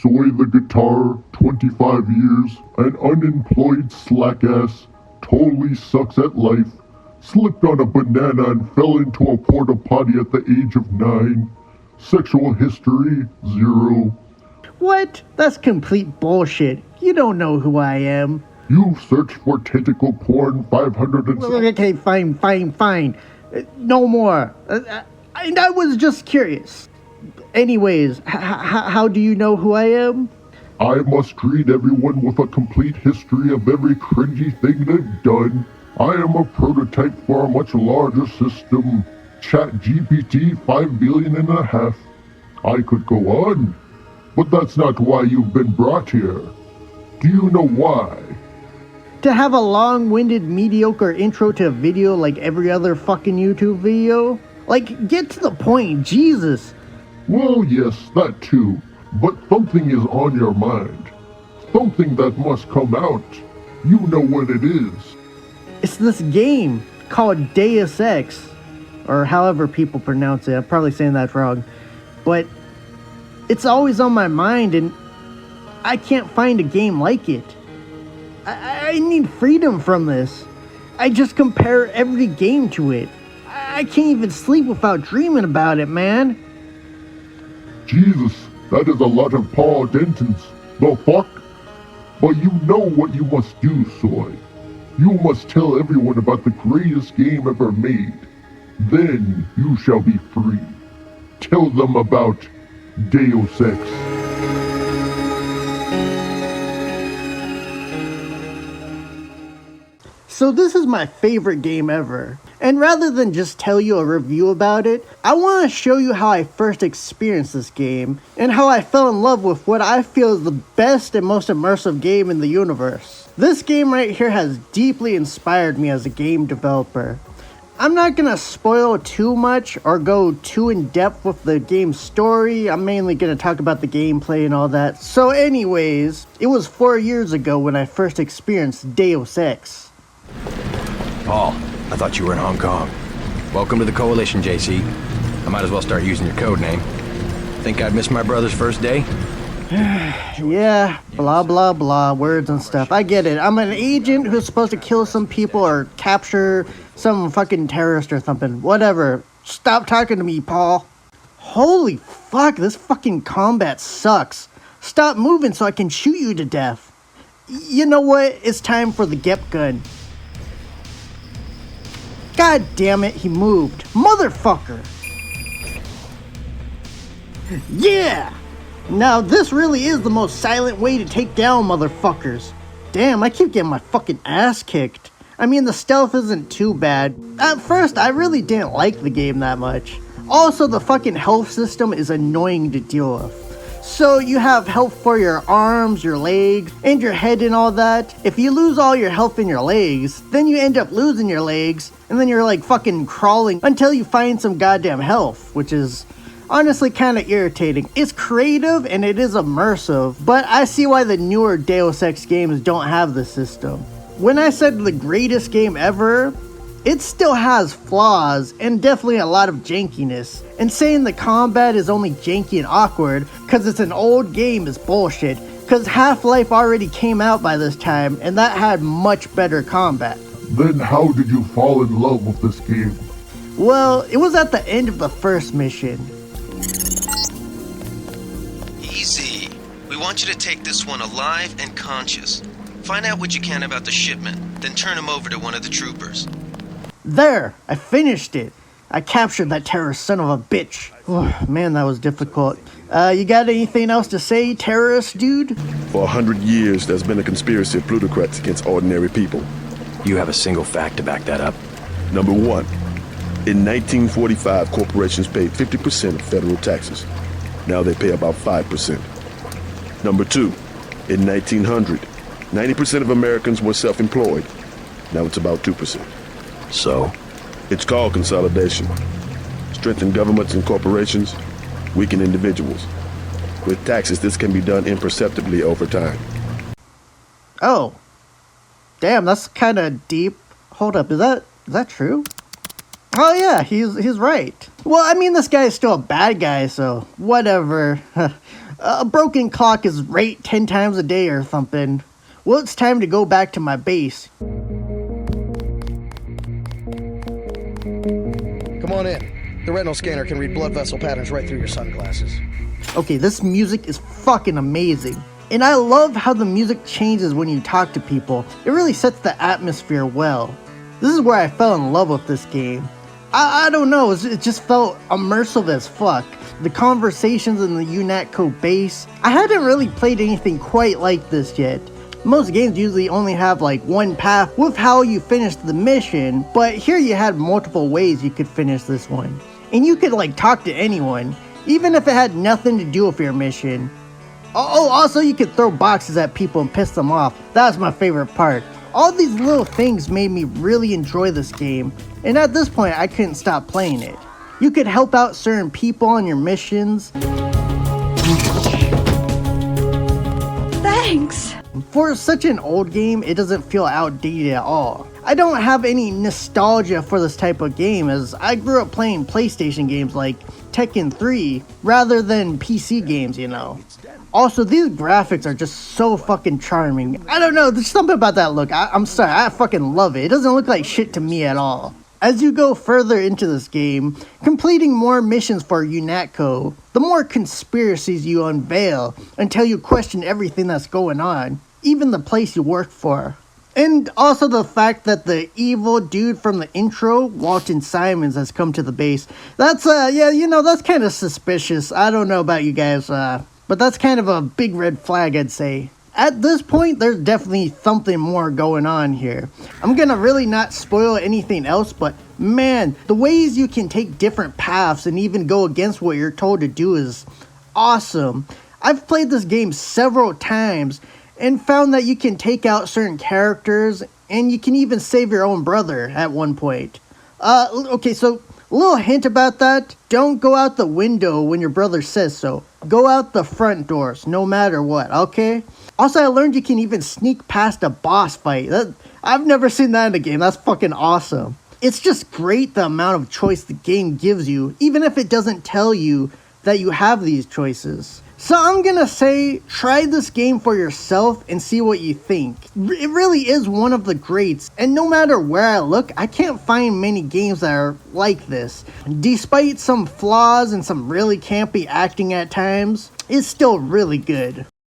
Soy the guitar, 25 years, an unemployed slackass, totally sucks at life, slipped on a banana and fell into a porta potty at the age of 9. Sexual history, 0. What? That's complete bullshit. You don't know who I am. You've searched for tentacle porn 500 and... Okay, fine. No more. I was just curious. Anyways, how do you know who I am? I must treat everyone with a complete history of every cringy thing they've done. I am a prototype for a much larger system. ChatGPT 5 billion and a half. I could go on, but that's not why you've been brought here. Do you know why? To have a long-winded, mediocre intro to a video like every other fucking YouTube video? Like, get to the point, Jesus. Well, yes, that too. But something is on your mind. Something that must come out. You know what it is. It's this game called DEUS EX, or however people pronounce it. I'm probably saying that wrong. But it's always on my mind, and I can't find a game like it. I need freedom from this. I just compare every game to it. I can't even sleep without dreaming about it, man. Jesus, that is a lot of Paul Denton's. The fuck? But you know what you must do, Soy. You must tell everyone about the greatest game ever made. Then you shall be free. Tell them about Deus Ex. So this is my favorite game ever. And rather than just tell you a review about it, I want to show you how I first experienced this game and how I fell in love with what I feel is the best and most immersive game in the universe. This game right here has deeply inspired me as a game developer. I'm not gonna spoil too much or go too in depth with the game's story. I'm mainly gonna talk about the gameplay and all that. So anyways, it was 4 years ago when I first experienced Deus Ex. Paul, I thought you were in Hong Kong. Welcome to the Coalition, JC. I might as well start using your code name. Think I'd miss my brother's first day? Yeah, blah blah blah, words and stuff. I get it. I'm an agent who's supposed to kill some people or capture some fucking terrorist or something. Whatever. Stop talking to me, Paul. Holy fuck, this fucking combat sucks. Stop moving so I can shoot you to death. You know what? It's time for the Gep gun. God damn it, he moved. Motherfucker! Yeah! Now this really is the most silent way to take down motherfuckers. Damn, I keep getting my fucking ass kicked. I mean, the stealth isn't too bad. At first, I really didn't like the game that much. Also, the fucking health system is annoying to deal with. So you have health for your arms, your legs, and your head and all that. If you lose all your health in your legs, then you end up losing your legs, and then you're like fucking crawling until you find some goddamn health, which is honestly kind of irritating. It's creative and it is immersive, but I see why the newer Deus Ex games don't have this system. When I said the greatest game ever, it still has flaws and definitely a lot of jankiness. And saying the combat is only janky and awkward because it's an old game is bullshit, because Half-Life already came out by this time and that had much better combat. Then how did you fall in love with this game? Well, it was at the end of the first mission. Easy. We want you to take this one alive and conscious. Find out what you can about the shipment, then turn him over to one of the troopers. There! I finished it! I captured that terrorist son of a bitch. Oh, man, that was difficult. You got anything else to say, terrorist dude? For 100 years, there's been a conspiracy of plutocrats against ordinary people. You have a single fact to back that up? Number one, in 1945, corporations paid 50% of federal taxes. Now they pay about 5%. Number two, in 1900, 90% of Americans were self-employed. Now it's about 2%. So? It's called consolidation. Strengthen governments and corporations, weaken individuals. With taxes, this can be done imperceptibly over time. Oh. Damn, that's kind of deep. Hold up, is that true? Oh yeah, he's right. Well, I mean, this guy is still a bad guy, so whatever. A broken clock is right 10 times a day or something. Well, it's time to go back to my base. Come on in. The retinal scanner can read blood vessel patterns right through your sunglasses. Okay, this music is fucking amazing. And I love how the music changes when you talk to people. It really sets the atmosphere well. This is where I fell in love with this game. I don't know, it just felt immersive as fuck. The conversations in the UNATCO base. I hadn't really played anything quite like this yet. Most games usually only have like one path with how you finish the mission, but here you had multiple ways you could finish this one. And you could like talk to anyone, even if it had nothing to do with your mission. Oh, also you could throw boxes at people and piss them off. That was my favorite part. All these little things made me really enjoy this game, and at this point I couldn't stop playing it. You could help out certain people on your missions. Thanks! For such an old game, it doesn't feel outdated at all. I don't have any nostalgia for this type of game, as I grew up playing PlayStation games like Tekken 3 rather than PC games, you know. Also, these graphics are just so fucking charming. I don't know, there's something about that look. I'm sorry, I fucking love it. It doesn't look like shit to me at all. As you go further into this game, completing more missions for UNATCO, the more conspiracies you unveil until you question everything that's going on, even the place you work for. And also the fact that the evil dude from the intro, Walton Simons, has come to the base. That's, yeah, you know, that's kind of suspicious. I don't know about you guys, but that's kind of a big red flag, I'd say. At this point, there's definitely something more going on here. I'm gonna really not spoil anything else, but man, the ways you can take different paths and even go against what you're told to do is awesome. I've played this game several times and found that you can take out certain characters and you can even save your own brother at one point. Okay, so a little hint about that. Don't go out the window when your brother says so. Go out the front doors, no matter what, okay? Also, I learned you can even sneak past a boss fight. I've never seen that in a game. That's fucking awesome. It's just great the amount of choice the game gives you, even if it doesn't tell you that you have these choices. So I'm gonna say, try this game for yourself and see what you think. It really is one of the greats, and no matter where I look, I can't find many games that are like this. Despite some flaws and some really campy acting at times, it's still really good.